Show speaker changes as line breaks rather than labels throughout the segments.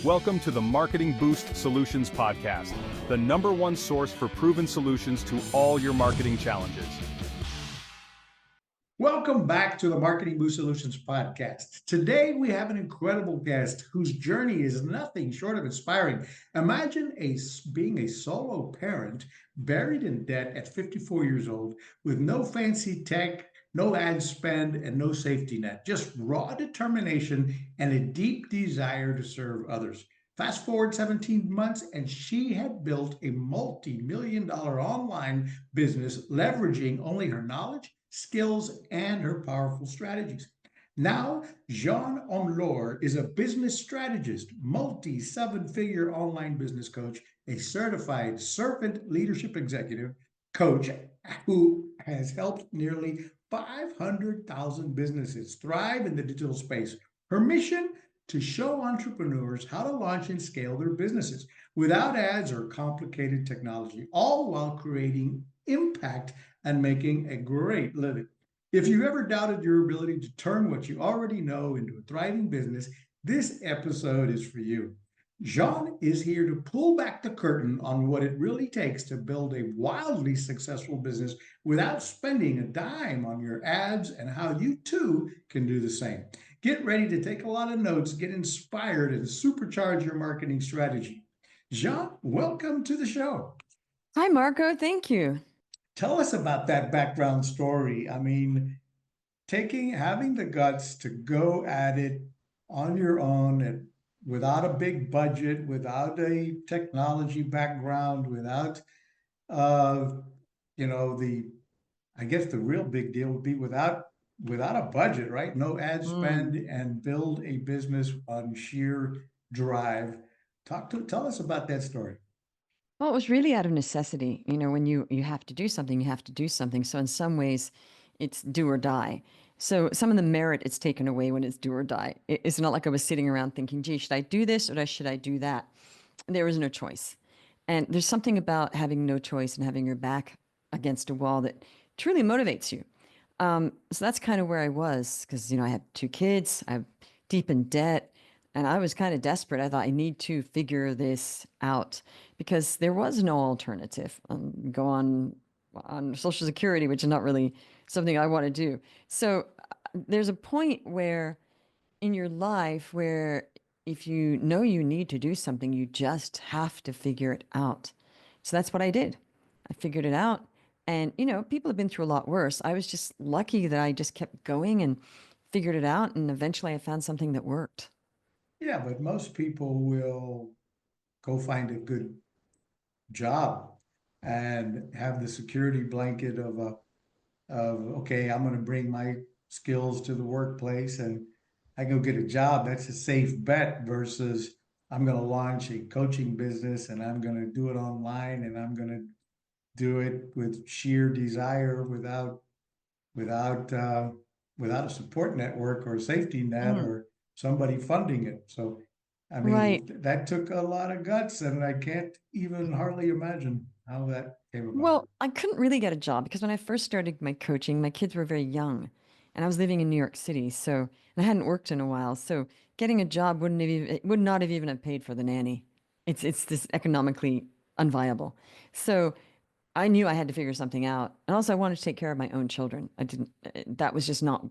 Welcome to the Marketing Boost Solutions Podcast, the #1 source for proven solutions to all your marketing challenges.
Welcome back to the Marketing Boost Solutions Podcast. Today, we have an incredible guest whose journey is nothing short of inspiring. Imagine being a solo parent buried in debt at 54 years old with no fancy tech, no ad spend, and no safety net, just raw determination and a deep desire to serve others. Fast forward 17 months, and she had built a multi-million-dollar online business leveraging only her knowledge, skills, and her powerful strategies. Now, Jeanne Omlor is a business strategist, multi-seven-figure online business coach, a certified servant leadership executive coach who has helped nearly 500,000 businesses thrive in the digital space. Her mission? To show entrepreneurs how to launch and scale their businesses without ads or complicated technology, all while creating impact and making a great living. If you ever doubted your ability to turn what you already know into a thriving business, this episode is for you. Jeanne is here to pull back the curtain on what it really takes to build a wildly successful business without spending a dime on your ads, and how you too can do the same. Get ready to take a lot of notes, get inspired, and supercharge your marketing strategy. Jeanne, welcome to the show.
Hi, Marco. Thank you.
Tell us about that background story. I mean, having the guts to go at it on your own and without a big budget, without a technology background, without, I guess the real big deal would be without a budget, right? No ad spend, and build a business on sheer drive. Tell us about that story.
Well, it was really out of necessity. When you have to do something, you have to do something. So in some ways, it's do or die. So some of the merit is taken away when it's do or die. It's not like I was sitting around thinking, gee, should I do this or should I do that? There was no choice. And there's something about having no choice and having your back against a wall that truly motivates you. So that's kind of where I was, because, I had 2 kids, I'm deep in debt, and I was kind of desperate. I thought I need to figure this out because there was no alternative. Go on Social Security, which is not really something I want to do. So there's a point where in your life where if you know you need to do something, you just have to figure it out. So that's what I did. I figured it out. And, people have been through a lot worse. I was just lucky that I just kept going and figured it out. And eventually I found something that worked.
Yeah, but most people will go find a good job and have the security blanket of okay, I'm going to bring my skills to the workplace and I go get a job. That's a safe bet versus I'm going to launch a coaching business and I'm going to do it online and I'm going to do it with sheer desire without a support network or a safety net or somebody funding it. So, I mean,
Right.
that took a lot of guts, and I can't even hardly imagine how that came about.
Well, I couldn't really get a job because when I first started my coaching, my kids were very young and I was living in New York City. So, and I hadn't worked in a while. So getting a job would not have even have paid for the nanny. It's this economically unviable. So I knew I had to figure something out. And also I wanted to take care of my own children. That was just not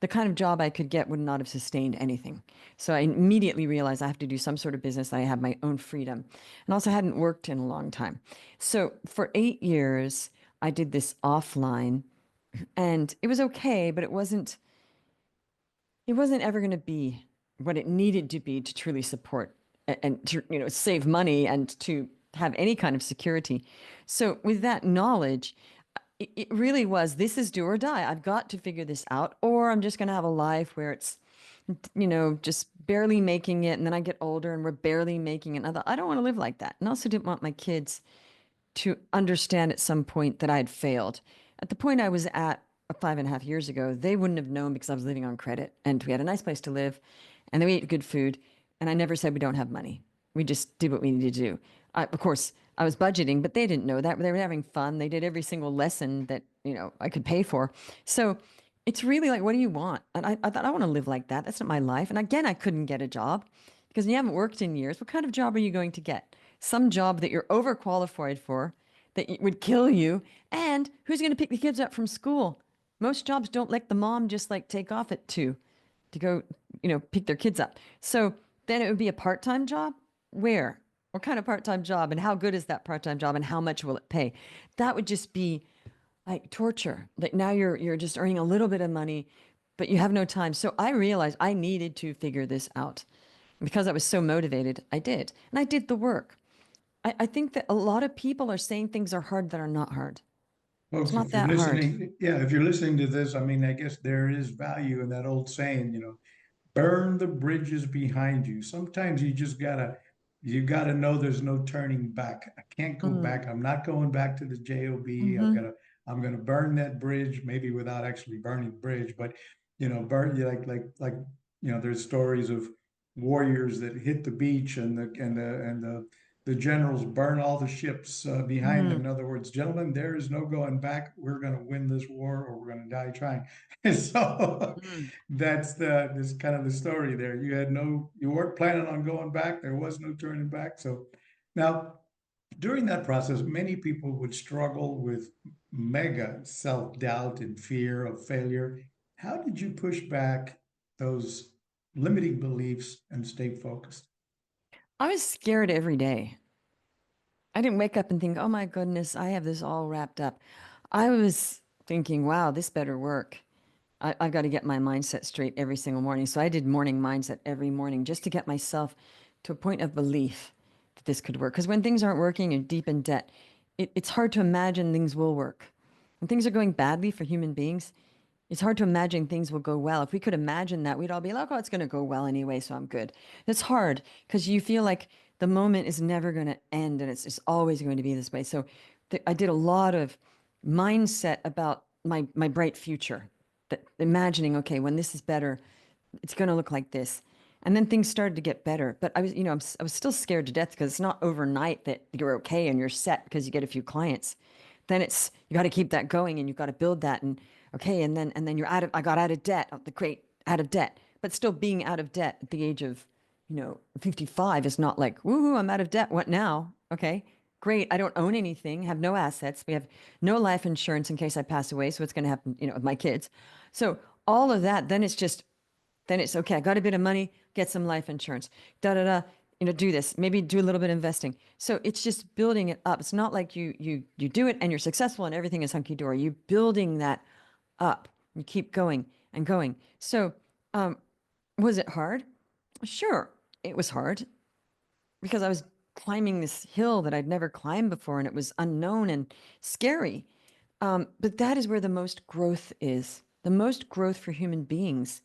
the kind of job I could get would not have sustained anything. So I immediately realized I have to do some sort of business. I have my own freedom. And also hadn't worked in a long time. So for 8 years, I did this offline and it was okay, but it wasn't ever going to be what it needed to be to truly support and to, save money and to have any kind of security. So with that knowledge, it really was, this is do or die. I've got to figure this out, or I'm just going to have a life where it's, just barely making it. And then I get older and we're barely making it. And I thought, I don't want to live like that. And also didn't want my kids to understand at some point that I had failed. At the point I was at 5.5 years ago, they wouldn't have known because I was living on credit and we had a nice place to live and we ate good food. And I never said we don't have money. We just did what we needed to do. Of course, I was budgeting, but they didn't know that. They were having fun. They did every single lesson that, I could pay for. So it's really like, what do you want? And I thought, I want to live like that. That's not my life. And again, I couldn't get a job Because you haven't worked in years, what kind of job are you going to get? Some job that you're overqualified for, that would kill you, and who's going to pick the kids up from school? Most jobs don't let the mom just like take off at 2 to go, pick their kids up. So then it would be a part-time job. Where? What kind of part-time job? And how good is that part-time job? And how much will it pay? That would just be like torture. Like now you're just earning a little bit of money, but you have no time. So I realized I needed to figure this out. Because I was so motivated, I did. And I did the work. I think that a lot of people are saying things are hard that are not hard. It's
Folks,
not
if you're
that hard.
listening, yeah, if you're listening to this, I mean, I guess there is value in that old saying, burn the bridges behind you. Sometimes you gotta know there's no turning back. I can't go
Mm,
back. I'm not going back to the job.
mm-hmm,
I'm gonna burn that bridge, maybe without actually burning the bridge, but burn you there's stories of warriors that hit the beach and the generals burn all the ships behind them.
mm,
In other words, gentlemen, there is no going back. We're going to win this war, or we're going to die trying. And so
mm.
this kind of the story there. You weren't planning on going back. There was no turning back. So now during that process, many people would struggle with mega self-doubt and fear of failure. How did you push back those limiting beliefs and stay focused?
I was scared every day. I didn't wake up and think, oh my goodness, I have this all wrapped up. I was thinking, wow, this better work. I've got to get my mindset straight every single morning. So I did morning mindset every morning just to get myself to a point of belief that this could work. Because when things aren't working and deep in debt, it's hard to imagine things will work. When things are going badly for human beings, it's hard to imagine things will go well. If we could imagine that, we'd all be like, oh, it's going to go well anyway, so I'm good. It's hard because you feel like the moment is never going to end and it's just always going to be this way. So I did a lot of mindset about my bright future, that imagining, okay, when this is better, it's going to look like this. And then things started to get better. But I was still scared to death because it's not overnight that you're okay and you're set because you get a few clients. Then you got to keep that going and you've got to build that. And okay, and then I got out of debt, the great out of debt. But still being out of debt at the age of, 55 is not like, woohoo, I'm out of debt. What now? Okay, great. I don't own anything, have no assets. We have no life insurance in case I pass away. So what's going to happen, with my kids? So all of that, then it's okay. I got a bit of money, get some life insurance, da da da. Do this. Maybe do a little bit of investing. So it's just building it up. It's not like you do it and you're successful and everything is hunky dory. You're building that up. You keep going and going. So was it hard? Sure, it was hard because I was climbing this hill that I'd never climbed before and it was unknown and scary. But that is where the most growth is. The most growth for human beings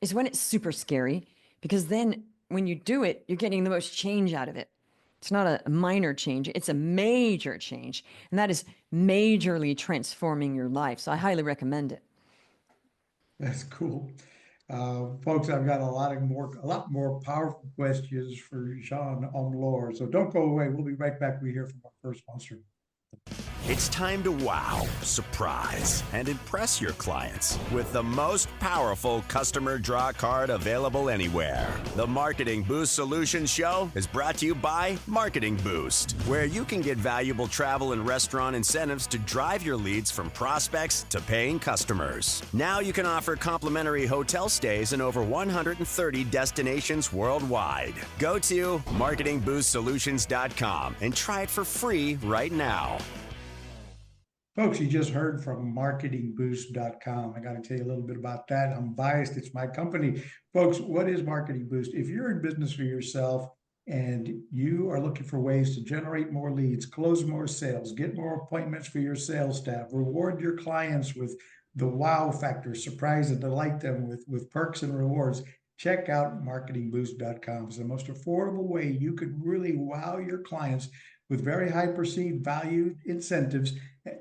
is when it's super scary, because then when you do it, you're getting the most change out of it. It's not a minor change, it's a major change. And that is majorly transforming your life. So I highly recommend it.
That's cool. Folks, I've got a lot more powerful questions for Jeanne Omlor. So don't go away. We'll be right back. We hear from our first sponsor.
It's time to wow, surprise, and impress your clients with the most powerful customer draw card available anywhere. The Marketing Boost Solutions Show is brought to you by Marketing Boost, where you can get valuable travel and restaurant incentives to drive your leads from prospects to paying customers. Now you can offer complimentary hotel stays in over 130 destinations worldwide. Go to marketingboostsolutions.com and try it for free right now.
Folks, you just heard from marketingboost.com. I got to tell you a little bit about that. I'm biased. It's my company. Folks, what is Marketing Boost? If you're in business for yourself and you are looking for ways to generate more leads, close more sales, get more appointments for your sales staff, reward your clients with the wow factor, surprise and delight them with perks and rewards, check out marketingboost.com. It's the most affordable way you could really wow your clients with very high perceived value incentives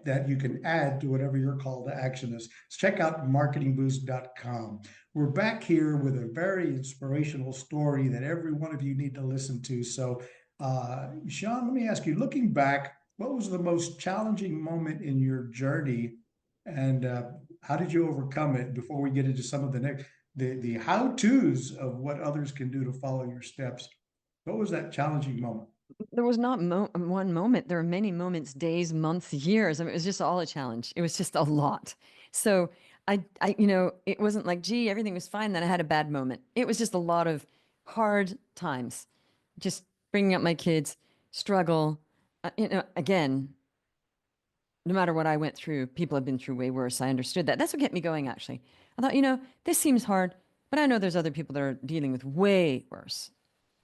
that you can add to whatever your call to action is. So check out marketingboost.com. We're back here with a very inspirational story that every one of you need to listen to. So, Jeanne, let me ask you, looking back, what was the most challenging moment in your journey and how did you overcome it before we get into some of the how-tos of what others can do to follow your steps. What was that challenging moment?
There was not one moment. There were many moments, days, months, years. I mean, it was just all a challenge. It was just a lot. So it wasn't like, gee, everything was fine. Then I had a bad moment. It was just a lot of hard times, just bringing up my kids, struggle. Again, no matter what I went through, people have been through way worse. I understood that. That's what kept me going, actually. I thought, this seems hard, but I know there's other people that are dealing with way worse.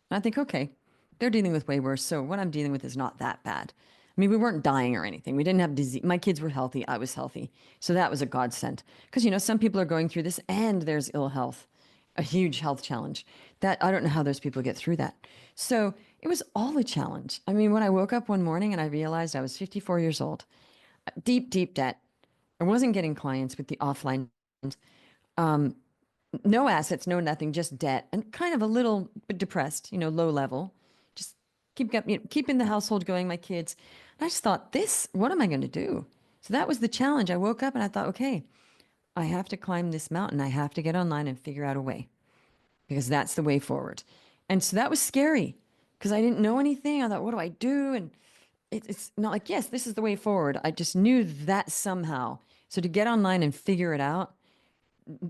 And I think, okay, they're dealing with way worse. So what I'm dealing with is not that bad. I mean, we weren't dying or anything. We didn't have disease. My kids were healthy. I was healthy. So that was a godsend. Because, some people are going through this and there's ill health, a huge health challenge. That I don't know how those people get through that. So it was all a challenge. I mean, when I woke up one morning and I realized I was 54 years old, deep, deep debt. I wasn't getting clients with the offline, no assets, no nothing, just debt, and kind of a little bit depressed, low level. Just keeping the household going, my kids. And I just thought, what am I going to do? So that was the challenge. I woke up and I thought, okay, I have to climb this mountain. I have to get online and figure out a way because that's the way forward. And so that was scary because I didn't know anything. I thought, what do I do? And it's not like, yes, this is the way forward. I just knew that somehow. So to get online and figure it out,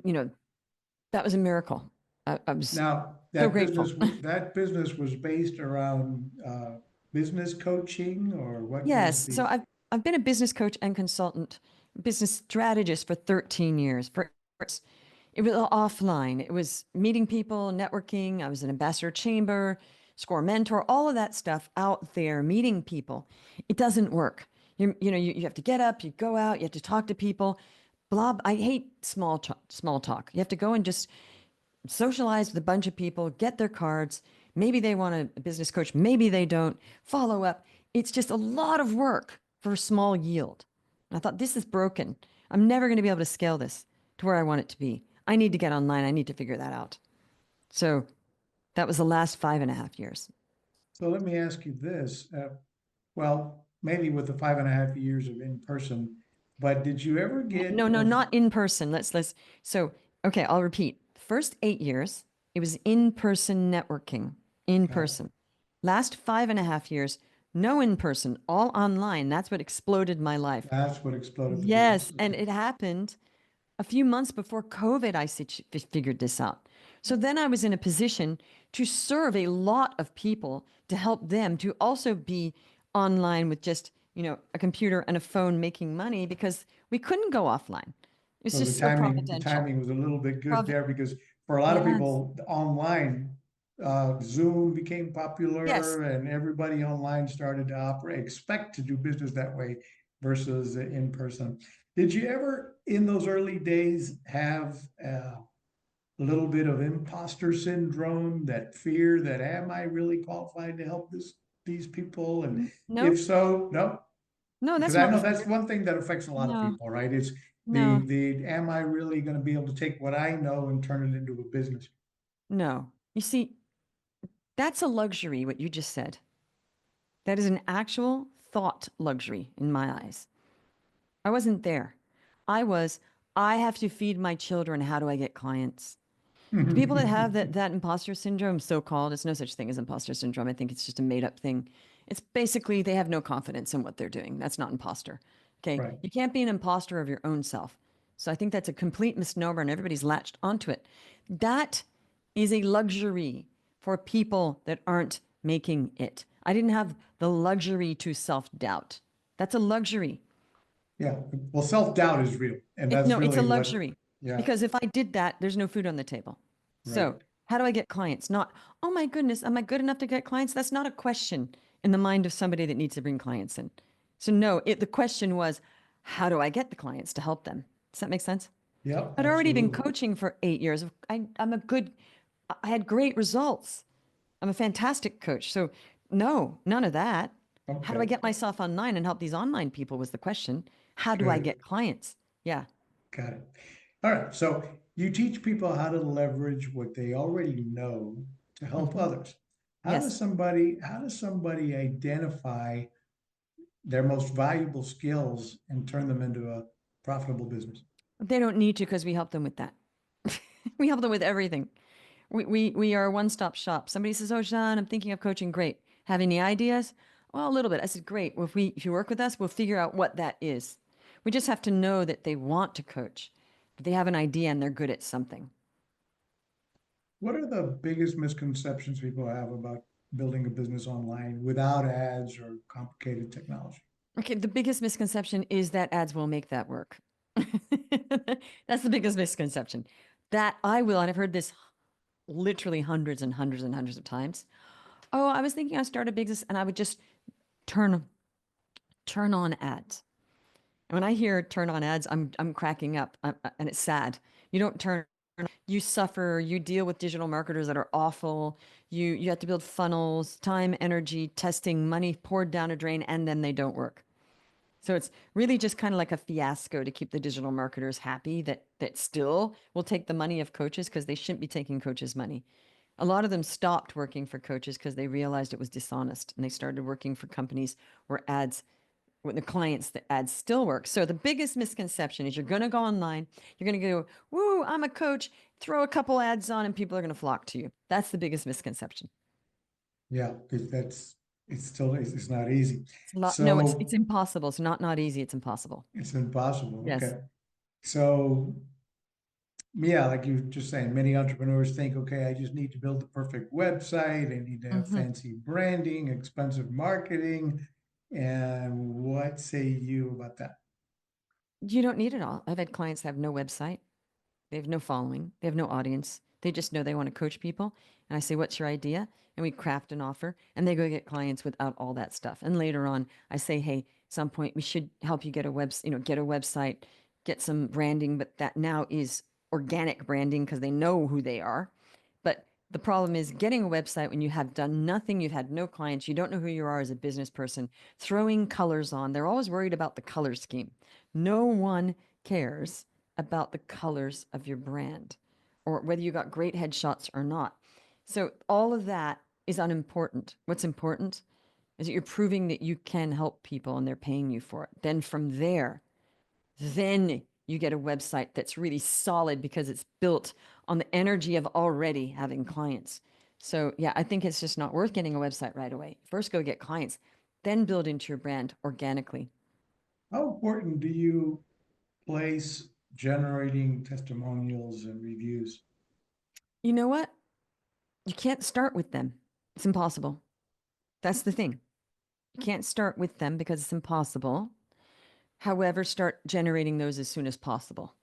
that was a miracle. I was
Now,
so
that
grateful.
business was based around business coaching, or what was
Yes.
the?
So I've been a business coach and consultant, business strategist for 13 years. It was offline. It was meeting people, networking. I was an ambassador chamber, score mentor, all of that stuff out there, meeting people. It doesn't work. You have to get up, you go out, you have to talk to people. Blah. I hate small talk. You have to go and just socialize with a bunch of people, get their cards. Maybe they want a business coach, maybe they don't. Follow up. It's just a lot of work for a small yield. And I thought, this is broken. I'm never going to be able to scale this to where I want it to be. I need to get online. I need to figure that out. So that was the last 5.5 years.
So let me ask you this. Well, maybe with the 5.5 years of in person, but did you ever get?
No, not in person. So, okay, I'll repeat. First 8 years, it was in person networking, in person. Last 5.5 years, no in person, all online. That's what exploded my life.
That's what exploded the
Yes.
business.
And
Okay.
it happened a few months before COVID. I figured this out. So then I was in a position to serve a lot of people to help them to also be online with just, a computer and a phone making money because we couldn't go offline. It's
So
just so
the
providential.
timing was a little bit good there, because for a lot of
Yes.
people online, Zoom became
Yes.
popular and everybody online started to expect to do business that way versus in person. Did you ever, in those early days, have a little bit of imposter syndrome, that fear that, am I really qualified to help these people? And
No,
if so, no,
no,
because
that's
I know
not
that's
fear.
one thing that affects a lot of
No,
people, right? It's
no,
am I really going to be able to take what I know and turn it into a business?
no. You see, that's a luxury, what you just said. That is an actual thought luxury in my eyes. I wasn't there. I have to feed my children. How do I get clients? The people that have that imposter syndrome, so called, it's no such thing as imposter syndrome. I think it's just a made up thing. It's basically they have no confidence in what they're doing. That's not imposter. Okay.
Right.
You can't be an imposter of your own self. So I think that's a complete misnomer and everybody's latched onto it. That is a luxury for people that aren't making it. I didn't have the luxury to self doubt. That's a luxury.
Yeah. Well, self-doubt is real. And that's
No, it's a
really what,
luxury
yeah,
because if I did that, there's no food on the table.
right.
So, how do I get clients? Not, oh my goodness, am I good enough to get clients? That's not a question in the mind of somebody that needs to bring clients in. So, no, the question was, how do I get the clients to help them? Does that make sense?
Yep,
I'd already been
absolutely.
coaching for 8 years. I had great results. I'm a fantastic coach. So, no, none of that. How do I
Okay,
get myself online and help these online people was the question. How do I
good.
get clients? Yeah.
Got it. All right. So you teach people how to leverage what they already know to help
Hmm.
others.
Yes.
How does somebody identify their most valuable skills and turn them into a profitable business?
They don't need to because we help them with that. We help them with everything. We are a one-stop shop. Somebody says, "Oh, Jeanne, I'm thinking of coaching." Great. Have any ideas? Well, a little bit. I said, "Great. Well, if you work with us, we'll figure out what that is." We just have to know that they want to coach, that they have an idea and they're good at something.
What are the biggest misconceptions people have about building a business online without ads or complicated technology?
Okay, the biggest misconception is that ads will make that work. That's the biggest misconception. That I will, and I've heard this literally hundreds and hundreds and hundreds of times. Oh, I was thinking I'd start a business and I would just turn on ads. And when I hear turn on ads, I'm cracking up, and it's sad. You don't turn. You suffer. You deal with digital marketers that are awful. You have to build funnels, time, energy, testing, money poured down a drain, and then they don't work. So it's really just kind of like a fiasco to keep the digital marketers happy that still will take the money of coaches because they shouldn't be taking coaches' money. A lot of them stopped working for coaches because they realized it was dishonest and they started working for companies where ads, with the clients, the ads still work. So the biggest misconception is you're going to go online, you're going to go, woo, I'm a coach, throw a couple ads on and people are going to flock to you. That's the biggest misconception.
Yeah, it's not easy.
It's not, no,
So
it's impossible. It's not easy. It's impossible.
it's impossible.
Yes.
Okay. So yeah, like you were just saying, many entrepreneurs think, okay, I just need to build the perfect website. I need to have fancy branding, expensive marketing. And what say you about that?
You don't need it all. I've had clients that have no website. They have no following. They have no audience. They just know they want to coach people. And I say, what's your idea? And we craft an offer and they go get clients without all that stuff. And later on, I say, hey, at some point we should help you get a get a website, get some branding, but that now is organic branding because they know who they are. But the problem is getting a website when you have done nothing, you've had no clients, you don't know who you are as a business person, throwing colors on. They're always worried about the color scheme. No one cares about the colors of your brand or whether you got great headshots or not. So all of that is unimportant. What's important is that you're proving that you can help people and they're paying you for it. Then from there, then you get a website that's really solid because it's built on the energy of already having clients. So yeah, I think it's just not worth getting a website right away. First go get clients, then build into your brand organically.
How important do you place generating testimonials and reviews?
You know what? You can't start with them. It's impossible. That's the thing. You can't start with them because it's impossible. However, start generating those as soon as possible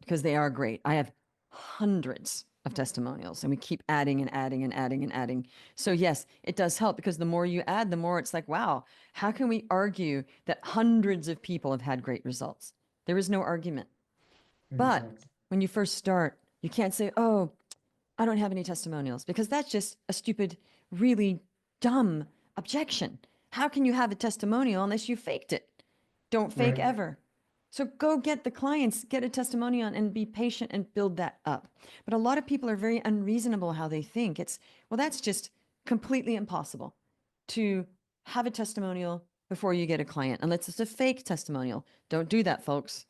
because they are great. I have hundreds of testimonials and we keep adding and adding and adding and adding. So yes, it does help because the more you add, the more it's like, wow, how can we argue that hundreds of people have had great results? There is no argument. But
Exactly.
when you first start, you can't say, oh, I don't have any testimonials because that's just a stupid, really dumb objection. How can you have a testimonial unless you faked it? Don't fake
Right.
ever. So go get the clients, get a testimonial and be patient and build that up. But a lot of people are very unreasonable how they think. It's, well, that's just completely impossible to have a testimonial before you get a client, unless it's a fake testimonial. Don't do that, folks.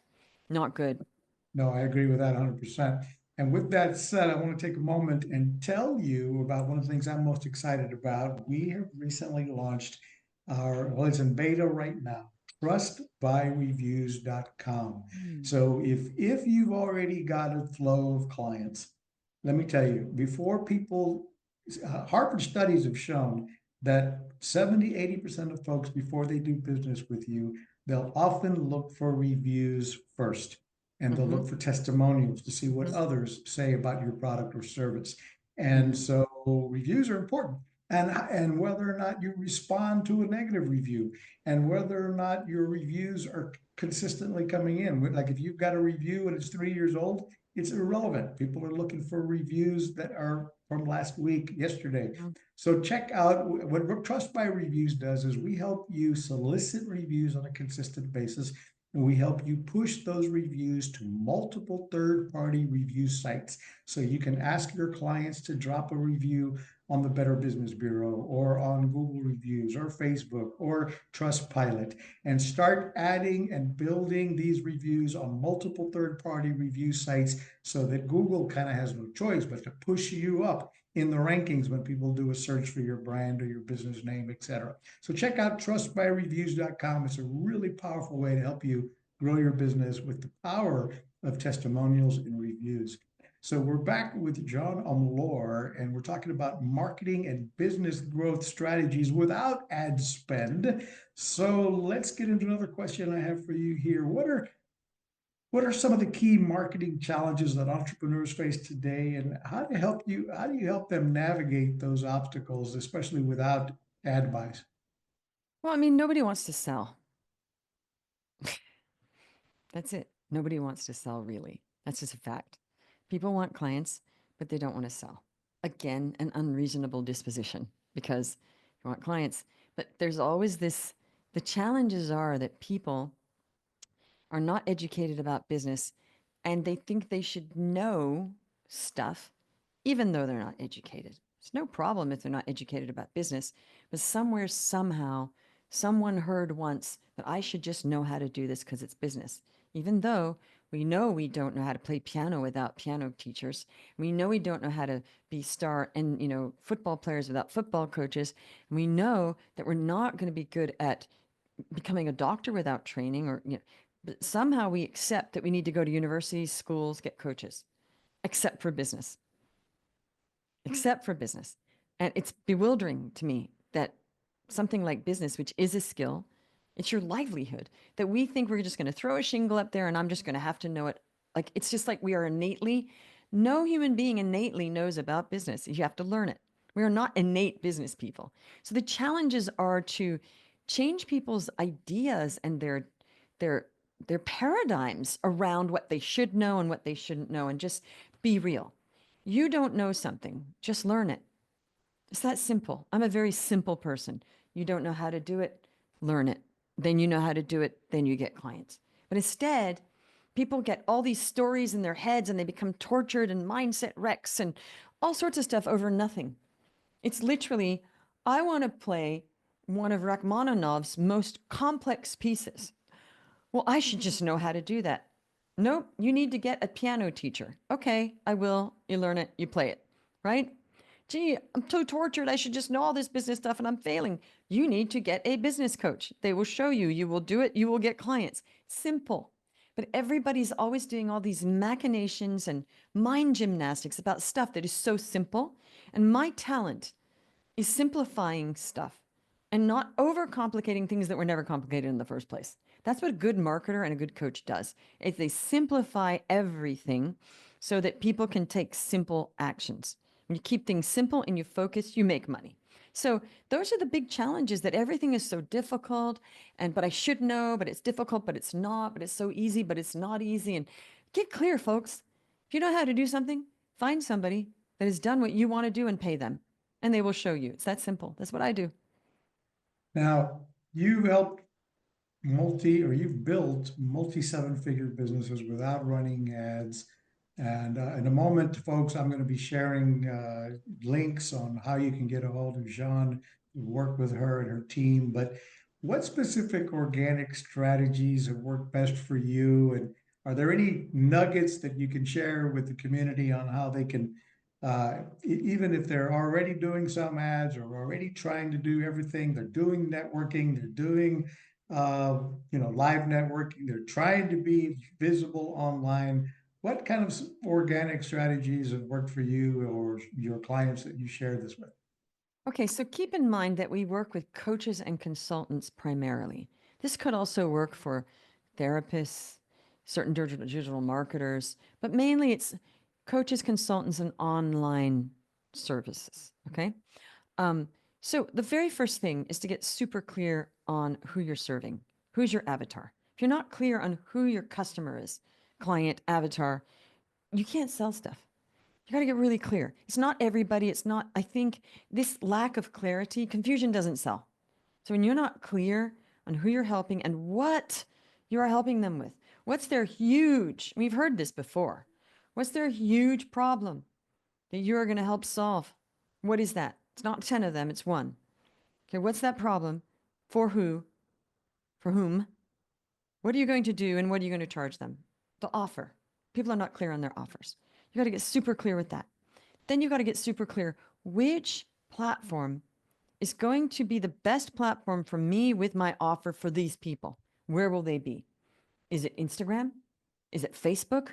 Not good.
No, I agree with that 100%. And with that said, I want to take a moment and tell you about one of the things I'm most excited about. We have recently launched well, it's in beta right now, trustbyreviews.com. So if you've already got a flow of clients, let me tell you, before people, Harvard studies have shown that 70-80% of folks, before they do business with you, they'll often look for reviews first. And they'll look for testimonials to see what others say about your product or service. And so reviews are important. And whether or not you respond to a negative review and whether or not your reviews are consistently coming in. Like if you've got a review and it's 3 years old, it's irrelevant. People are looking for reviews that are from last week, yesterday. So check out what Trust by Reviews does is we help you solicit reviews on a consistent basis. And we help you push those reviews to multiple third-party review sites. So you can ask your clients to drop a review on the Better Business Bureau or on Google Reviews or Facebook or Trustpilot, and start adding and building these reviews on multiple third-party review sites so that Google kind of has no choice but to push you up in the rankings when people do a search for your brand or your business name, etc. So check out trustbyreviews.com. It's a really powerful way to help you grow your business with the power of testimonials and reviews. So we're back with Jeanne Omlor, and we're talking about marketing and business growth strategies without ad spend. So let's get into another question I have for you here. What are some of the key marketing challenges that entrepreneurs face today, and how do you help them navigate those obstacles, especially without ad buys?
Well, I mean, nobody wants to sell. That's it. Nobody wants to sell, really. That's just a fact. People want clients, but they don't want to sell. Again, an unreasonable disposition because you want clients. But there's always this, the challenges are that people are not educated about business and they think they should know stuff even though they're not educated. It's no problem if they're not educated about business, but somewhere, somehow, someone heard once that I should just know how to do this because it's business. Even though we know we don't know how to play piano without piano teachers. We know we don't know how to be star and, football players without football coaches. And we know that we're not going to be good at becoming a doctor without training but somehow we accept that we need to go to universities, schools, get coaches, except for business. Except for business. And it's bewildering to me that something like business, which is a skill, it's your livelihood, that we think we're just going to throw a shingle up there and I'm just going to have to know it. Like, it's just like we are no human being innately knows about business. You have to learn it. We are not innate business people. So the challenges are to change people's ideas and their paradigms around what they should know and what they shouldn't know, and just be real. You don't know something, just learn it. It's that simple. I'm a very simple person. You don't know how to do it, learn it. Then you know how to do it, then you get clients. But instead, people get all these stories in their heads and they become tortured and mindset wrecks and all sorts of stuff over nothing. It's literally, I want to play one of Rachmaninoff's most complex pieces. Well, I should just know how to do that. Nope, you need to get a piano teacher. Okay, I will. You learn it, you play it, right? Gee, I'm so tortured. I should just know all this business stuff and I'm failing. You need to get a business coach. They will show you. You will do it. You will get clients. Simple. But everybody's always doing all these machinations and mind gymnastics about stuff that is so simple. And my talent is simplifying stuff and not overcomplicating things that were never complicated in the first place. That's what a good marketer and a good coach does. Is they simplify everything so that people can take simple actions. When you keep things simple and you focus, you make money. So those are the big challenges, that everything is so difficult but I should know, but it's difficult, but it's not, but it's so easy, but it's not easy. And get clear, folks. If you know how to do something, find somebody that has done what you want to do and pay them, and they will show you. It's that simple. That's what I do.
Now, you've built multi seven-figure businesses without running ads. And in a moment, folks, I'm going to be sharing links on how you can get a hold of Jeanne, work with her and her team. But what specific organic strategies have worked best for you? And are there any nuggets that you can share with the community on how they can, even if they're already doing some ads or already trying to do everything, they're doing networking, they're doing live networking, they're trying to be visible online. What kind of organic strategies have worked for you or your clients that you share this with?
Okay, so keep in mind that we work with coaches and consultants primarily. This could also work for therapists, certain digital marketers, but mainly it's coaches, consultants, and online services. Okay. So the very first thing is to get super clear on who you're serving. Who's your avatar? If you're not clear on who your customer is, client, avatar, you can't sell stuff. You got to get really clear. It's not everybody. I think this lack of clarity, confusion doesn't sell. So when you're not clear on who you're helping and what you are helping them with, we've heard this before. What's their huge problem that you're going to help solve? What is that? It's not 10 of them, it's one. Okay, what's that problem? For who? For whom? What are you going to do and what are you going to charge them? The offer. People are not clear on their offers. You got to get super clear with that. Then you got to get super clear which platform is going to be the best platform for me with my offer for these people. Where will they be? Is it Instagram? Is it Facebook?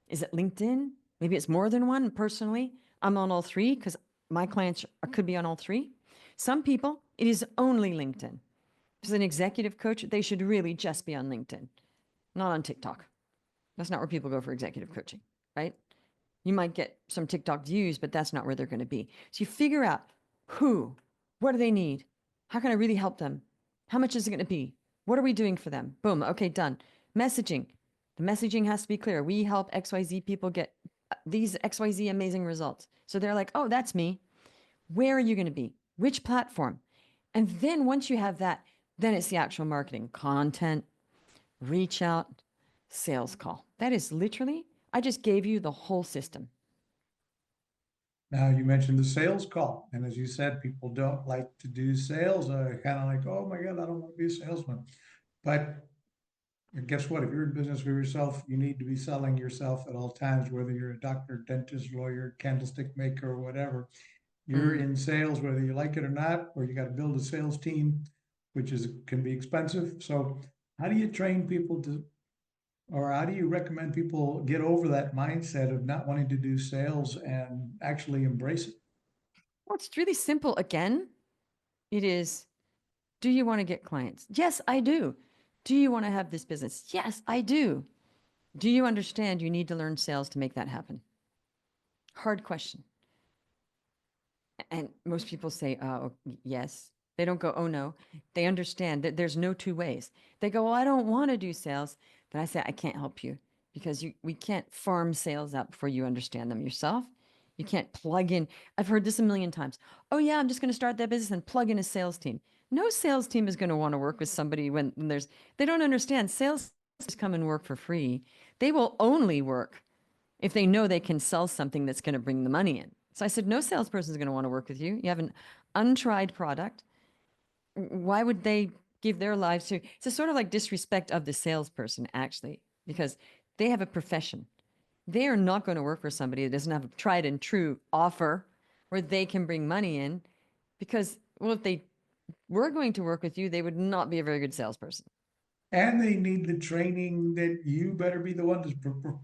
Is it LinkedIn? Maybe it's more than one. Personally, I'm on all three because my clients could be on all three. Some people, it is only LinkedIn. As an executive coach, they should really just be on LinkedIn, not on TikTok. That's not where people go for executive coaching, right? You might get some TikTok views, but that's not where they're going to be. So you figure out who, what do they need? How can I really help them? How much is it going to be? What are we doing for them? Boom. Okay, done. Messaging. The messaging has to be clear. We help XYZ people get these XYZ amazing results. So they're like, oh, that's me. Where are you going to be? Which platform? And then once you have that, then it's the actual marketing, content, reach out, sales call. That is literally, I just gave you the whole system.
Now, you mentioned the sales call, and as you said, people don't like to do sales. Kind of like, oh my God, I don't want to be a salesman. But guess what? If you're in business for yourself, you need to be selling yourself at all times, whether you're a doctor, dentist, lawyer, candlestick maker, or whatever. You're in sales, whether you like it or not, or you got to build a sales team, which can be expensive. So how do you train people to, or how do you recommend people get over that mindset of not wanting to do sales and actually embrace it?
Well, it's really simple. Again, it is, do you want to get clients? Yes, I do. Do you want to have this business? Yes, I do. Do you understand you need to learn sales to make that happen? Hard question. And most people say, oh, yes. They don't go, oh, no. They understand that there's no two ways. They go, well, I don't want to do sales. Then I say, I can't help you because we can't farm sales out before you understand them yourself. You can't plug in. I've heard this a million times. Oh, yeah, I'm just going to start that business and plug in a sales team. No sales team is going to want to work with somebody when they don't understand. Sales come and work for free. They will only work if they know they can sell something that's going to bring the money in. So I said, no salesperson is going to want to work with you. You have an untried product. Why would they give their lives to? It's a sort of like disrespect of the salesperson, actually, because they have a profession. They are not going to work for somebody that doesn't have a tried and true offer where they can bring money in. Because, well, if they were going to work with you, they would not be a very good salesperson.
And they need the training that you better be the one to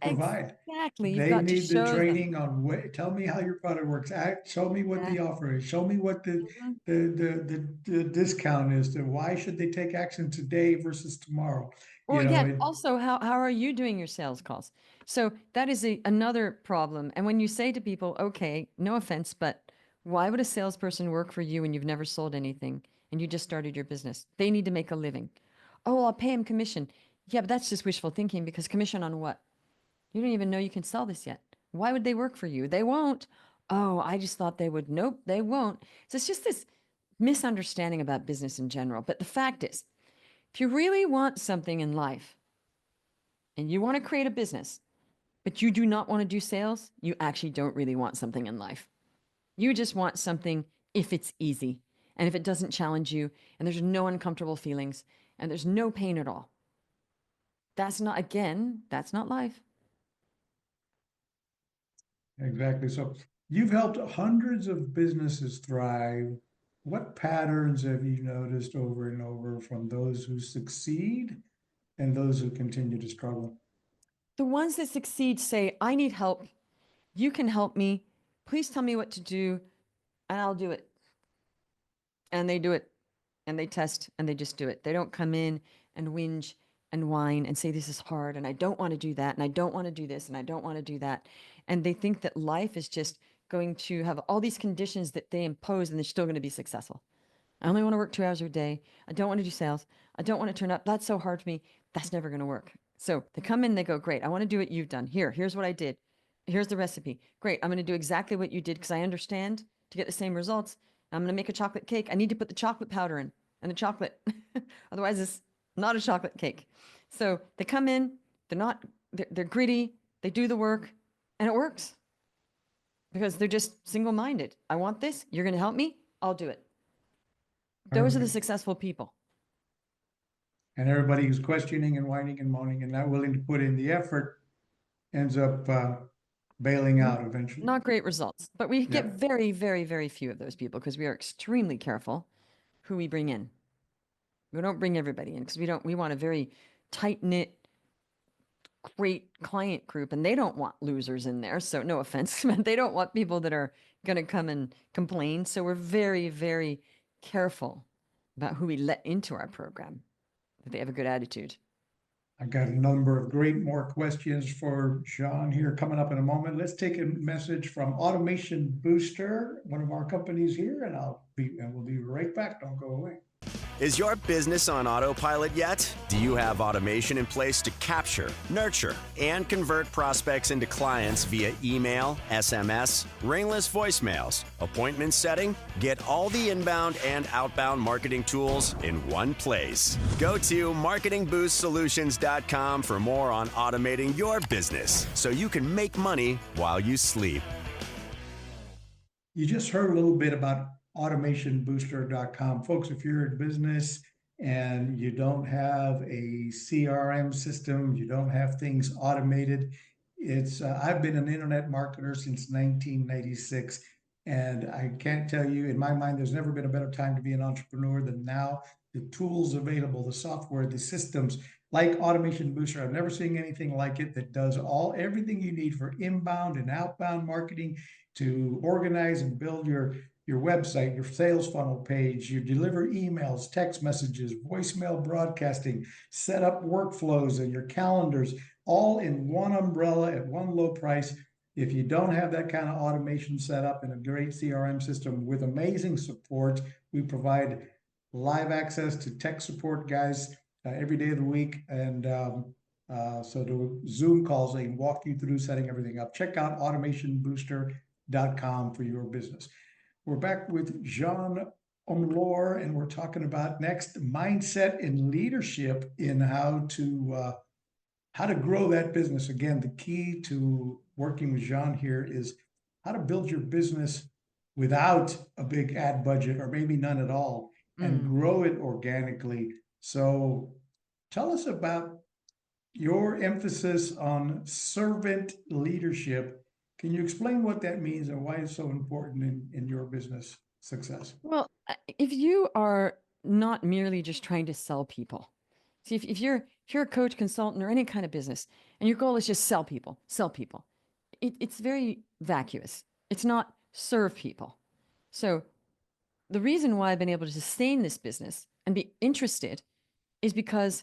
provide.
Exactly. You've
They
got to
need the
show them.
training on tell me how your product works. Show me what the offer is. Show me what the discount is. Why should they take action today versus tomorrow?
Well, yeah. Also, how are you doing your sales calls? So that is another problem. And when you say to people, okay, no offense, but why would a salesperson work for you when you've never sold anything and you just started your business? They need to make a living. Oh, well, I'll pay him commission. Yeah, but that's just wishful thinking because commission on what? You don't even know you can sell this yet. Why would they work for you? They won't. Oh, I just thought they would. Nope, they won't. So it's just this misunderstanding about business in general. But the fact is, if you really want something in life and you want to create a business, but you do not want to do sales, you actually don't really want something in life. You just want something if it's easy and if it doesn't challenge you and there's no uncomfortable feelings and there's no pain at all. That's not, again, that's not life.
Exactly. So you've helped hundreds of businesses thrive. What patterns have you noticed over and over from those who succeed and those who continue to struggle?
The ones that succeed say, I need help. You can help me. Please tell me what to do and I'll do it. And they do it and they test and they just do it. They don't come in and whinge and whine and say, this is hard and I don't want to do that and I don't want to do this and I don't want to do that. And they think that life is just going to have all these conditions that they impose and they're still going to be successful. I only want to work 2 hours a day. I don't want to do sales. I don't want to turn up. That's so hard for me. That's never going to work. So they come in, they go, great. I want to do what you've done. Here's what I did. Here's the recipe. Great. I'm going to do exactly what you did because I understand to get the same results. I'm going to make a chocolate cake. I need to put the chocolate powder in and the chocolate. Otherwise, it's not a chocolate cake. So they come in, they're gritty, they do the work, and it works. because they're just single-minded. I want this. You're going to help me. I'll do it. Those are the successful people.
And everybody who's questioning and whining and moaning and not willing to put in the effort ends up bailing out eventually.
Not great results, but we get
Yeah.
very, very, very few of those people because we are extremely careful who we bring in. We don't bring everybody in because we want a very tight-knit, great client group, and they don't want losers in there. So no offense, but they don't want people that are going to come and complain. So we're very, very careful about who we let into our program, that they have a good attitude.
I got a number of more questions for Jeanne here coming up in a moment. Let's take a message from Automation Booster, one of our companies here, and we'll be right back. Don't go away.
Is your business on autopilot yet? Do you have automation in place to capture, nurture, and convert prospects into clients via email, SMS, ringless voicemails, appointment setting? Get all the inbound and outbound marketing tools in one place. Go to marketingboostsolutions.com for more on automating your business so you can make money while you sleep.
You just heard a little bit about automationbooster.com. Folks, if you're in business and you don't have a CRM system, you don't have things automated, I've been an internet marketer since 1996, and I can't tell you, in my mind, there's never been a better time to be an entrepreneur than now. The tools available, the software, the systems, like Automation Booster, I've never seen anything like it that does everything you need for inbound and outbound marketing to organize and build your website, your sales funnel page, you deliver emails, text messages, voicemail broadcasting, set up workflows and your calendars, all in one umbrella at one low price. If you don't have that kind of automation set up in a great CRM system with amazing support, we provide live access to tech support guys every day of the week. And so do Zoom calls, they can walk you through setting everything up. Check out automationbooster.com for your business. We're back with Jeanne Omlor, and we're talking about next mindset and leadership in how to grow that business. Again, the key to working with Jeanne here is how to build your business without a big ad budget or maybe none at all and grow it organically. So tell us about your emphasis on servant leadership. Can you explain what that means and why it's so important in your business success?
Well, if you are not merely just trying to sell people, see, if you're a coach, consultant, or any kind of business, and your goal is just sell people, it's very vacuous. It's not serve people. So the reason why I've been able to sustain this business and be interested is because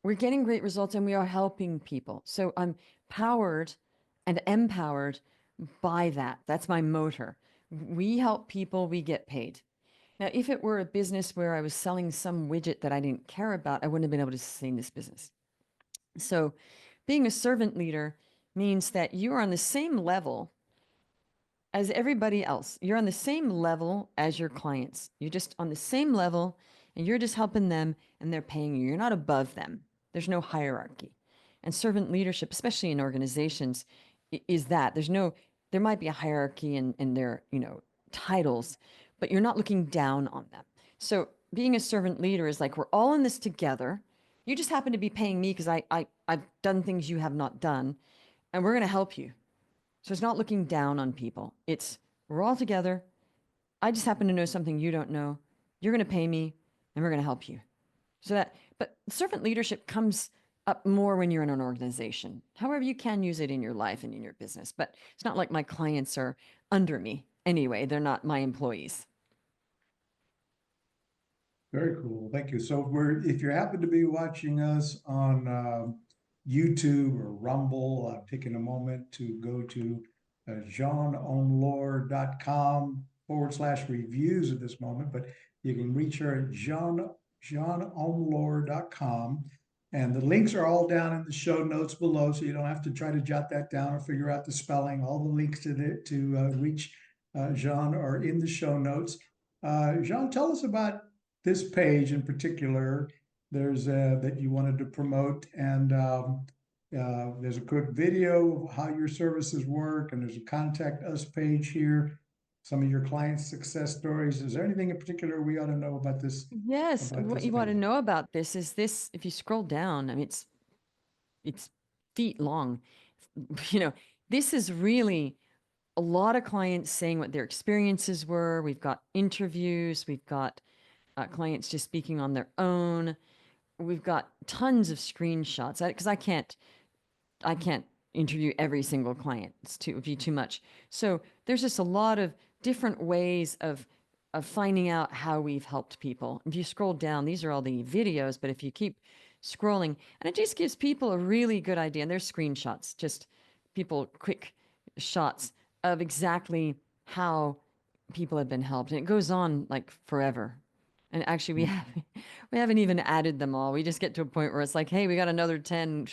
we're getting great results and we are helping people. So I'm powered and empowered by that. That's my motor. We help people, we get paid. Now, if it were a business where I was selling some widget that I didn't care about, I wouldn't have been able to sustain this business. So being a servant leader means that you are on the same level as everybody else. You're on the same level as your clients. You're just on the same level and you're just helping them and they're paying you. You're not above them. There's no hierarchy. And servant leadership, especially in organizations, is that there might be a hierarchy in their, titles, but you're not looking down on them. So being a servant leader is like, we're all in this together. You just happen to be paying me because I've done things you have not done, and we're going to help you. So it's not looking down on people. It's, we're all together. I just happen to know something you don't know. You're going to pay me, and we're going to help you. But servant leadership comes up more when you're in an organization. However, you can use it in your life and in your business, but it's not like my clients are under me. Anyway, they're not my employees.
Very cool. Thank you. So if you happen to be watching us on YouTube or Rumble, I'm taking a moment to go to jeanneomlor.com/reviews at this moment, but you can reach her at jeanneomlor.com. And the links are all down in the show notes below, so you don't have to try to jot that down or figure out the spelling. All the links to reach Jeanne are in the show notes. Jeanne, tell us about this page in particular. There's that you wanted to promote, and There's a quick video of how your services work, and there's a contact us page here. Some of your clients' success stories. Is there anything in particular we ought to know about this?
Yes, what you want to
page?
know about this is this, if you scroll down, I mean, it's feet long. You know, this is really a lot of clients saying what their experiences were. We've got interviews, we've got clients just speaking on their own. We've got tons of screenshots because I can't interview every single client. It'd be too much. So there's just a lot of different ways of finding out how we've helped people. If you scroll down, these are all the videos, but if you keep scrolling, and it just gives people a really good idea. And there's screenshots, just people quick shots of exactly how people have been helped. And it goes on like forever. And actually, we haven't even added them all. We just get to a point where it's like, hey, we got another 10.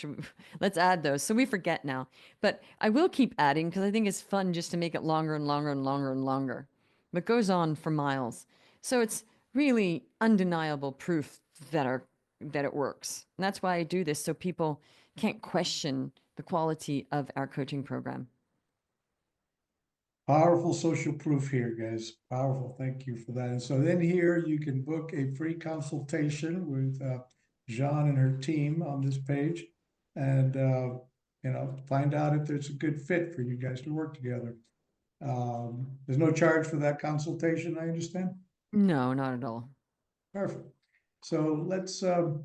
Let's add those. So we forget now. But I will keep adding because I think it's fun just to make it longer and longer and longer and longer. But it goes on for miles. So it's really undeniable proof that it works. And that's why I do this, so people can't question the quality of our coaching program.
Powerful social proof here, guys. Powerful. Thank you for that. And so then here you can book a free consultation with Jeanne and her team on this page, and find out if there's a good fit for you guys to work together. There's no charge for that consultation, I understand.
No, not at all.
Perfect. So let's let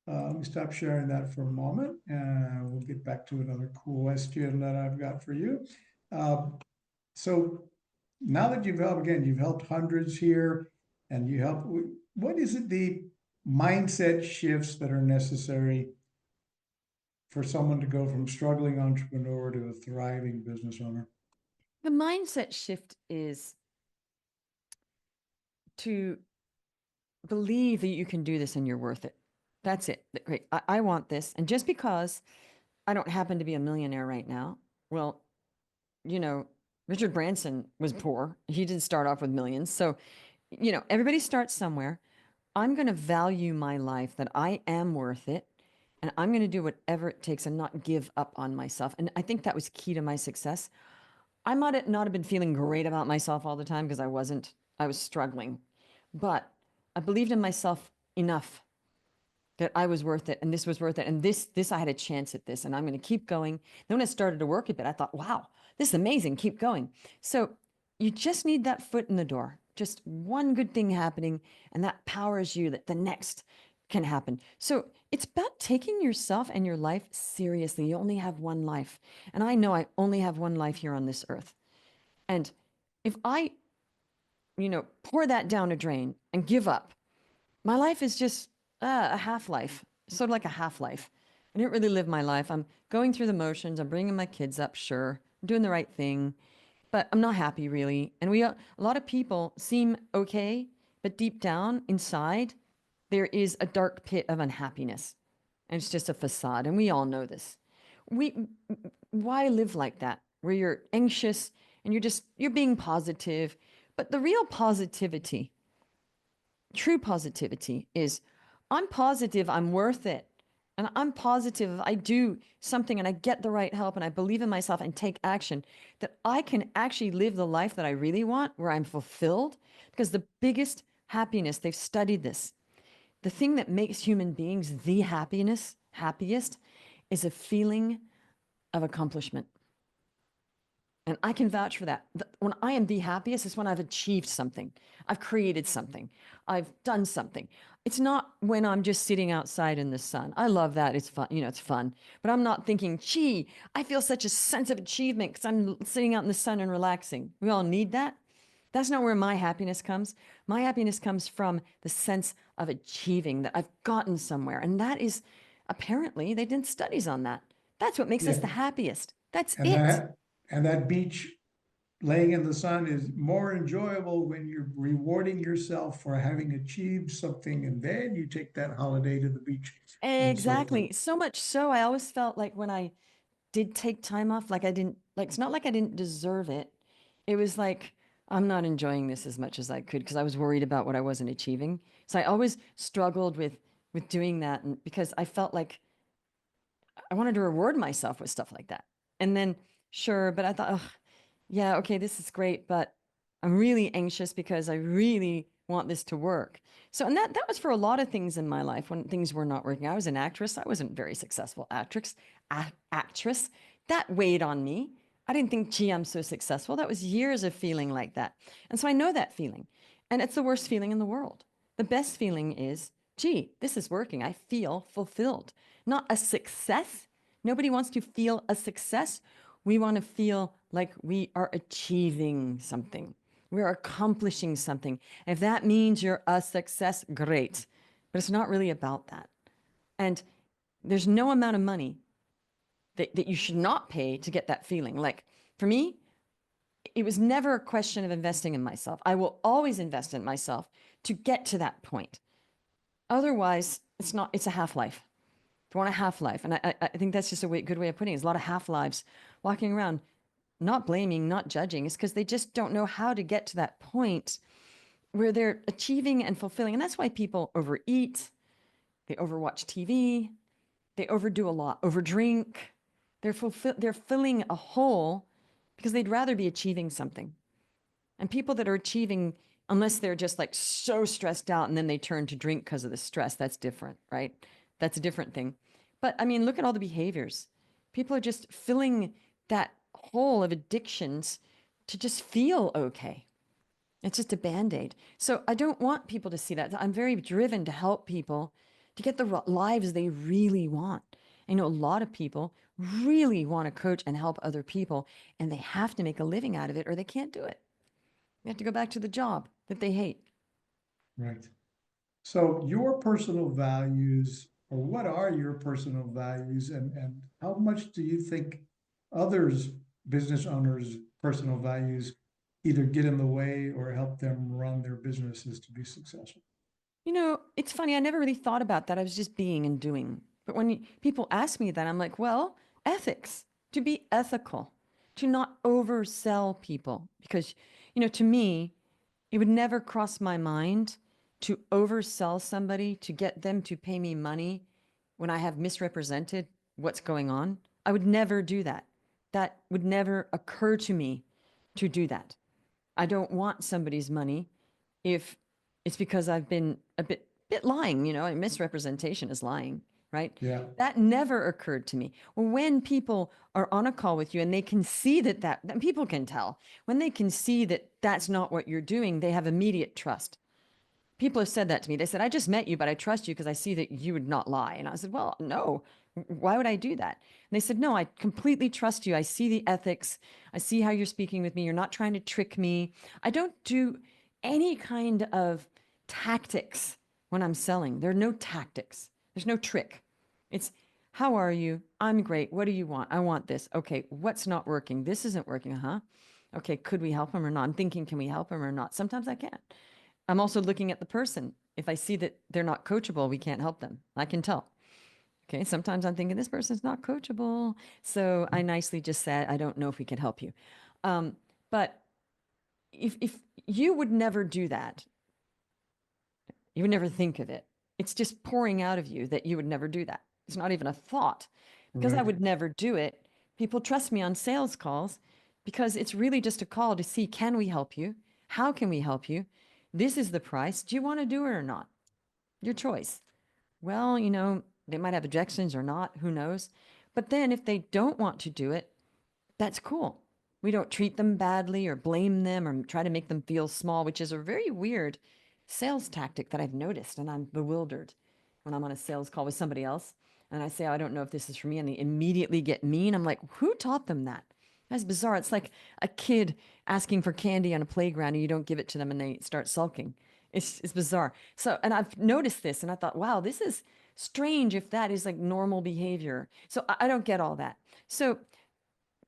me stop sharing that for a moment, and we'll get back to another question that I've got for you. So now that you've helped hundreds here, and what is it, the mindset shifts that are necessary for someone to go from struggling entrepreneur to a thriving business owner?
The mindset shift is to believe that you can do this and you're worth it. That's it. Great. I want this. And just because I don't happen to be a millionaire right now, well, Richard Branson was poor. He didn't start off with millions. So, everybody starts somewhere. I'm going to value my life, that I am worth it. And I'm going to do whatever it takes and not give up on myself. And I think that was key to my success. I might not have been feeling great about myself all the time because I wasn't. I was struggling. But I believed in myself enough that I was worth it, and this was worth it, and this I had a chance at this, and I'm going to keep going. Then when I started to work a bit, I thought, wow, this is amazing, keep going. So you just need that foot in the door, just one good thing happening, and that powers you that the next can happen. So it's about taking yourself and your life seriously. You only have one life, and I know I only have one life here on this earth. And if I, pour that down a drain and give up, my life is just a half-life, sort of like a half-life. I didn't really live my life. I'm going through the motions. I'm bringing my kids up, sure. I'm doing the right thing, but I'm not happy really. And a lot of people seem okay, but deep down inside, there is a dark pit of unhappiness. And it's just a facade. And we all know this. Why live like that, where you're anxious and you're being positive? But the real positivity, true positivity, is I'm positive I'm worth it. And I'm positive if I do something and I get the right help and I believe in myself and take action, that I can actually live the life that I really want, where I'm fulfilled. Because the biggest happiness, they've studied this, the thing that makes human beings the happiest, is a feeling of accomplishment. And I can vouch for that. When I am the happiest is when I've achieved something. I've created something. I've done something. It's not when I'm just sitting outside in the sun. I love that. It's fun. It's fun. But I'm not thinking, gee, I feel such a sense of achievement because I'm sitting out in the sun and relaxing. We all need that. That's not where my happiness comes. My happiness comes from the sense of achieving, that I've gotten somewhere. And that is, apparently, they did studies on that. That's what makes us the happiest. That's it.
And that beach laying in the sun is more enjoyable when you're rewarding yourself for having achieved something, and then you take that holiday to the beach.
Exactly. So much so, I always felt like when I did take time off, it's not like I didn't deserve it. It was like, I'm not enjoying this as much as I could because I was worried about what I wasn't achieving. So I always struggled with doing that, and because I felt like I wanted to reward myself with stuff like that. And then, sure, but I thought, oh, yeah, okay, this is great, but I'm really anxious because I really want this to work. So, and that was for a lot of things in my life when things were not working. I was an actress. I wasn't a very successful actress. That weighed on me. I didn't think, gee, I'm so successful. That was years of feeling like that. And so I know that feeling. And it's the worst feeling in the world. The best feeling is, gee, this is working. I feel fulfilled. Not a success. Nobody wants to feel a success. We want to feel like we are achieving something. We're accomplishing something. If that means you're a success, great. But it's not really about that. And there's no amount of money that you should not pay to get that feeling. Like for me, it was never a question of investing in myself. I will always invest in myself to get to that point. Otherwise, it's a half-life. If you want a half-life, and I think that's just a good way of putting it. There's a lot of half-lives walking around, not blaming, not judging. It's because they just don't know how to get to that point where they're achieving and fulfilling. And that's why people overeat, they overwatch TV, they overdo a lot, overdrink. They're filling a hole because they'd rather be achieving something. And people that are achieving, unless they're just like so stressed out and then they turn to drink because of the stress, that's different, right? That's a different thing. But I mean, look at all the behaviors. People are just filling that hole of addictions to just feel okay. It's just a Band-Aid. So I don't want people to see that. I'm very driven to help people to get the lives they really want. I know a lot of people really want to coach and help other people, and they have to make a living out of it or they can't do it. They have to go back to the job that they hate.
Right. So your personal values, or what are your personal values, and how much do you think others, business owners' personal values either get in the way or help them run their businesses to be successful?
You know, it's funny. I never really thought about that. I was just being and doing. But when people ask me that, I'm like, well, ethics, to be ethical, to not oversell people. Because, to me, it would never cross my mind to oversell somebody to get them to pay me money when I have misrepresented what's going on. I would never do that. That would never occur to me to do that. I don't want somebody's money if it's because I've been a bit lying, and misrepresentation is lying, right?
Yeah.
That never occurred to me. When people are on a call with you and they can see that people can tell, when they can see that that's not what you're doing, they have immediate trust. People have said that to me. They said, I just met you, but I trust you because I see that you would not lie. And I said, well, no, why would I do that? And they said, no, I completely trust you. I see the ethics. I see how you're speaking with me. You're not trying to trick me. I don't do any kind of tactics when I'm selling. There are no tactics. There's no trick. It's, how are you? I'm great. What do you want? I want this. Okay, what's not working? This isn't working, huh? Okay, could we help him or not? I'm thinking, can we help him or not? Sometimes I can't. I'm also looking at the person. If I see that they're not coachable, we can't help them. I can tell. Okay, sometimes I'm thinking this person's not coachable. So I nicely just said, I don't know if we can help you. But if you would never do that, you would never think of it. It's just pouring out of you that you would never do that. It's not even a thought. Because I
Right.
would never do it, people trust me on sales calls because it's really just a call to see, can we help you? How can we help you? This is the price. Do you want to do it or not? Your choice. Well, they might have objections or not. Who knows? But then if they don't want to do it, that's cool. We don't treat them badly or blame them or try to make them feel small, which is a very weird sales tactic that I've noticed. And I'm bewildered when I'm on a sales call with somebody else. And I say, oh, I don't know if this is for me. And they immediately get mean. I'm like, who taught them that? That's bizarre. It's like a kid asking for candy on a playground and you don't give it to them and they start sulking. It's bizarre. So, and I've noticed this and I thought, wow, this is strange if that is like normal behavior. So I don't get all that. So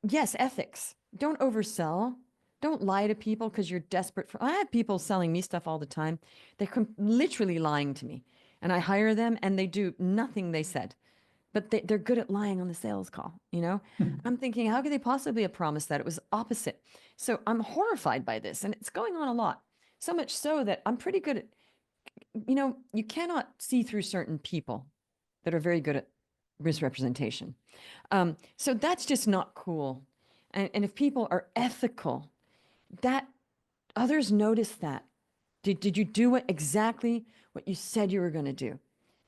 yes, ethics. Don't oversell. Don't lie to people because you're desperate for. I have people selling me stuff all the time. They're literally lying to me. And I hire them and they do nothing they said. But they're good at lying on the sales call, I'm thinking, how could they possibly have promised that? It was opposite. So I'm horrified by this. And it's going on a lot. So much so that I'm pretty good at, you cannot see through certain people that are very good at misrepresentation. So that's just not cool. And if people are ethical, that others notice that. Did you do exactly what you said you were going to do?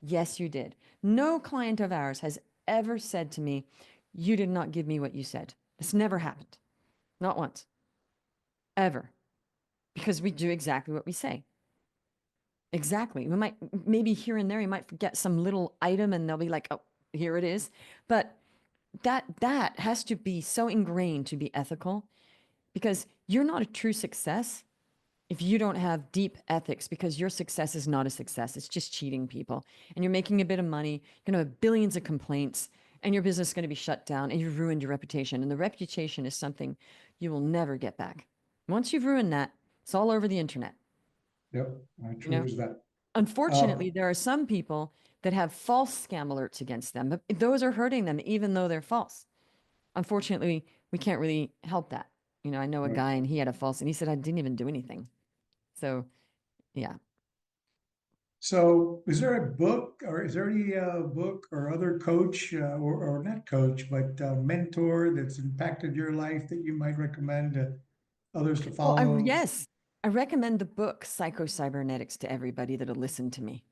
Yes, you did. No client of ours has ever said to me, you did not give me what you said. This never happened. Not once. Ever. Because we do exactly what we say. Exactly. We might, maybe here and there, you might forget some little item and they'll be like, oh, here it is. But that has to be so ingrained to be ethical, because you're not a true success if you don't have deep ethics, because your success is not a success. It's just cheating people. And you're making a bit of money, you're going to have billions of complaints, and your business is going to be shut down, and you've ruined your reputation. And the reputation is something you will never get back. Once you've ruined that, it's all over the internet.
Yep,
You
true
know,
is that.
unfortunately, there are some people that have false scam alerts against them, but those are hurting them, even though they're false. Unfortunately, we can't really help that. I know a
Right.
guy and he had a false, and he said, I didn't even do anything. So, yeah.
So is there a book, or is there any book or other coach or not coach, but mentor that's impacted your life that you might recommend others to
Well,
follow?
yes, I recommend the book Psycho Cybernetics to everybody that'll listen to me,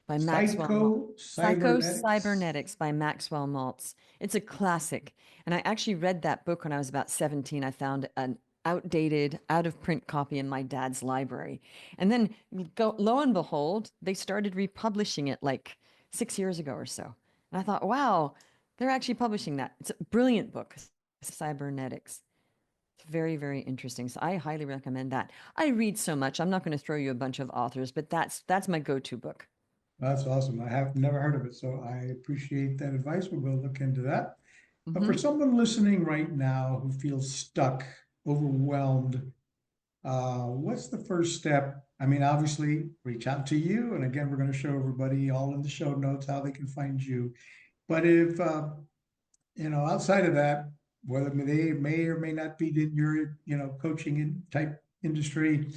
by Maxwell Maltz.
Psycho
Psycho
Cybernetics.
Cybernetics by Maxwell Maltz. It's a classic. And I actually read that book when I was about 17. I found an outdated, out of print copy in my dad's library. And then lo and behold, they started republishing it like 6 years ago or so. And I thought, wow, they're actually publishing that. It's a brilliant book, Cybernetics. It's very, very interesting. So I highly recommend that. I read so much. I'm not going to throw you a bunch of authors, but that's my go-to book.
That's awesome. I have never heard of it, so I appreciate that advice. We'll go look into that. But for
Mm-hmm.
someone listening right now who feels stuck, overwhelmed, what's the first step? I mean, obviously, reach out to you. And again, we're going to show everybody all in the show notes how they can find you. But if, outside of that, whether they may or may not be in your, coaching type industry,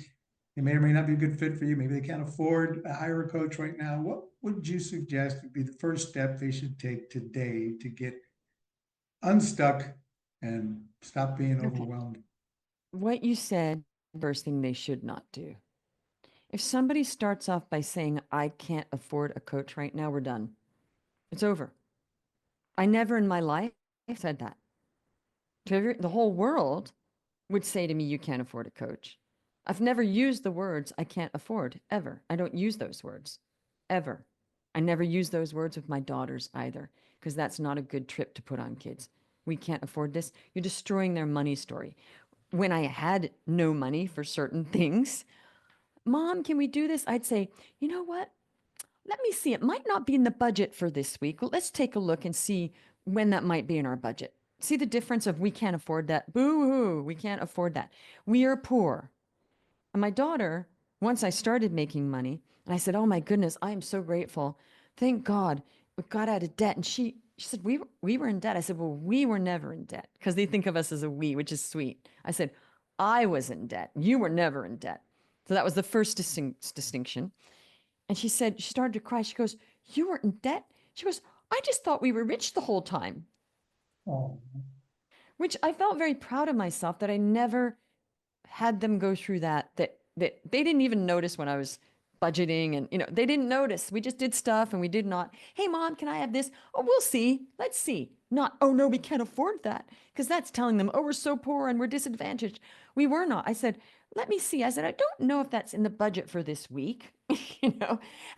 it may or may not be a good fit for you. Maybe they can't afford to hire a coach right now. What would you suggest would be the first step they should take today to get unstuck and stop being
Okay.
overwhelmed?
What you said, first thing they should not do. If somebody starts off by saying, I can't afford a coach right now, we're done. It's over. I never in my life said that. The whole world would say to me, you can't afford a coach. I've never used the words I can't afford, ever. I don't use those words, ever. I never use those words with my daughters either, because that's not a good trip to put on kids. We can't afford this. You're destroying their money story. When I had no money for certain things, Mom, can we do this? I'd say, you know what? Let me see. It might not be in the budget for this week. Let's take a look and see when that might be in our budget. See the difference of we can't afford that. Boo hoo, we can't afford that. We are poor. And my daughter, once I started making money, and I said, oh my goodness, I am so grateful. Thank God we got out of debt. And she said, we were in debt. I said, well, we were never in debt, because they think of us as a we, which is sweet. I said, I was in debt. You were never in debt. So that was the first distinction. And she said, she started to cry. She goes, you weren't in debt? She goes, I just thought we were rich the whole time,
Oh,
which I felt very proud of myself that I never had them go through that they didn't even notice when I was budgeting, and they didn't notice. We just did stuff, and we did not, hey mom, can I have this? Oh, we'll see. Let's see. Not, oh no, we can't afford that, because that's telling them, oh, we're so poor and we're disadvantaged. We were not. I said, let me see. I said, I don't know if that's in the budget for this week, and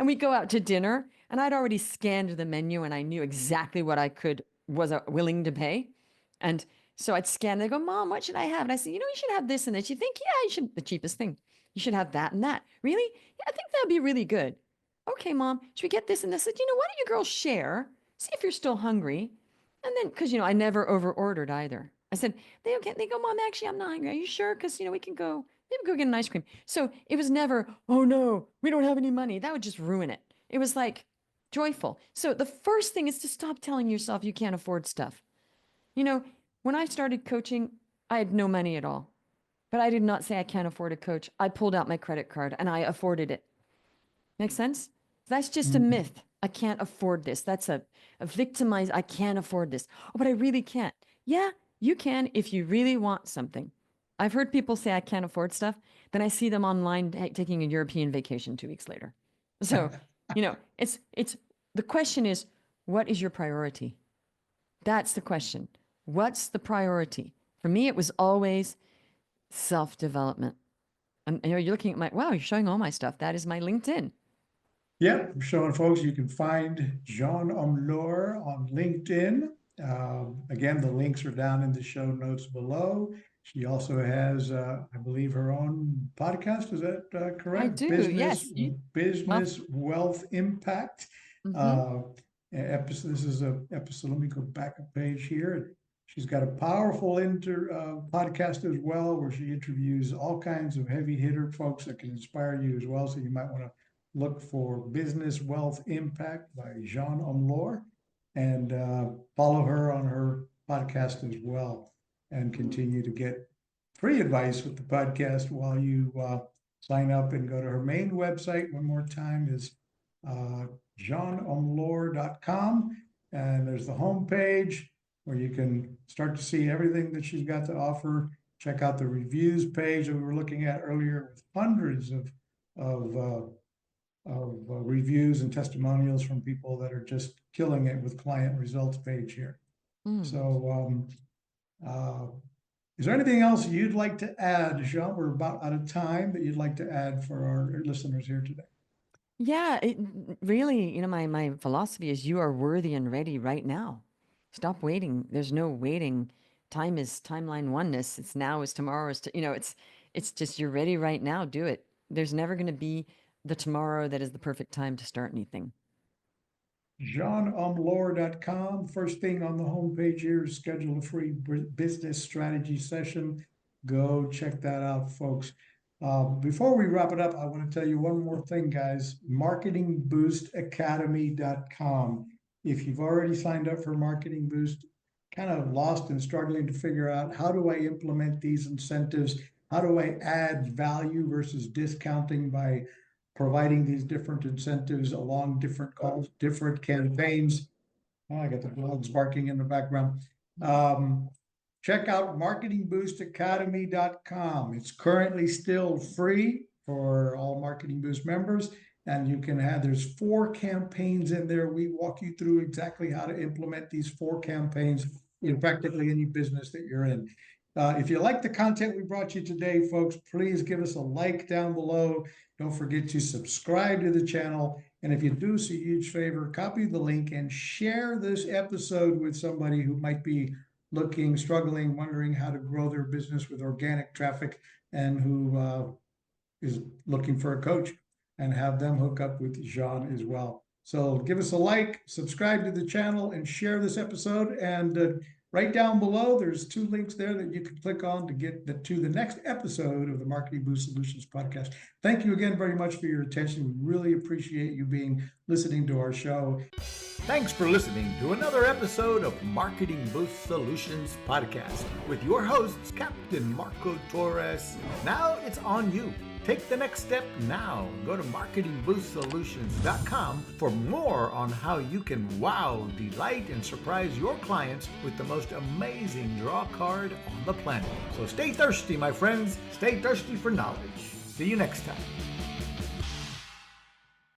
we go out to dinner, and I'd already scanned the menu and I knew exactly what I was willing to pay. And so I'd scan, they go, Mom, what should I have? And I said, you should have this and this. You think, yeah, you should, the cheapest thing. You should have that and that. Really? Yeah, I think that'd be really good. Okay, Mom, should we get this and this? I said, why don't you girls share? See if you're still hungry. And then, because, I never over ordered either. I said, they go, Mom, actually, I'm not hungry. Are you sure? Because, we can go, maybe go get an ice cream. So it was never, oh no, we don't have any money. That would just ruin it. It was like joyful. So the first thing is to stop telling yourself you can't afford stuff. When I started coaching, I had no money at all, but I did not say I can't afford a coach. I pulled out my credit card and I afforded it. Make sense? That's just a
mhm.
myth. I can't afford this. That's a victimized, I can't afford this. Oh, but I really can't. Yeah, you can if you really want something. I've heard people say I can't afford stuff. Then I see them online taking a European vacation 2 weeks later. So, it's the question is, what is your priority? That's the question. What's the priority? For me, it was always self-development. And you're looking at wow, you're showing all my stuff. That is my LinkedIn.
Yeah, I'm showing folks you can find Jeanne Omlor on LinkedIn. Again, the links are down in the show notes below. She also has, I believe, her own podcast. Is that correct?
I do, yes.
Business Wealth Impact.
Mm-hmm.
This is a episode. Let me go back a page here. She's got a powerful podcast as well, where she interviews all kinds of heavy hitter folks that can inspire you as well. So you might want to look for Business Wealth Impact by Jeanne Omlor and follow her on her podcast as well, and continue to get free advice with the podcast while you sign up and go to her main website. One more time is JeanneOmlor.com, and there's the homepage where you can start to see everything that she's got to offer. Check out the reviews page that we were looking at earlier, with hundreds of reviews and testimonials from people that are just killing it with client results page here. So is there anything else you'd like to add, Jean? We're about out of time, that you'd like to add for our listeners here today.
Yeah, it really, my philosophy is you are worthy and ready right now. Stop waiting. There's no waiting. Time is timeline oneness. It's now is tomorrow is it's just you're ready right now. Do it. There's never going to be the tomorrow that is the perfect time to start anything.
JeanneOmlor.com. First thing on the homepage here is schedule a free business strategy session. Go check that out, folks. Before we wrap it up, I want to tell you one more thing, guys. MarketingBoostAcademy.com. If you've already signed up for Marketing Boost, kind of lost and struggling to figure out, how do I implement these incentives? How do I add value versus discounting by providing these different incentives along different calls, different campaigns? Oh, I got the dogs barking in the background. Check out marketingboostacademy.com. It's currently still free for all Marketing Boost members, and you can there's 4 campaigns in there. We walk you through exactly how to implement these 4 campaigns in practically any business that you're in. If you like the content we brought you today, folks, please give us a like down below. Don't forget to subscribe to the channel. And if you do us a huge favor, copy the link and share this episode with somebody who might be looking, struggling, wondering how to grow their business with organic traffic, and who is looking for a coach, and have them hook up with Jeanne as well. So give us a like, subscribe to the channel, and share this episode. And right down below, there's 2 links there that you can click on to get to the next episode of the Marketing Boost Solutions podcast. Thank you again very much for your attention. We really appreciate you listening to our show.
Thanks for listening to another episode of Marketing Boost Solutions podcast with your hosts, Captain Marco Torres. Now it's on you. Take the next step now. Go to marketingboostsolutions.com for more on how you can wow, delight, and surprise your clients with the most amazing draw card on the planet. So stay thirsty, my friends. Stay thirsty for knowledge. See you next time.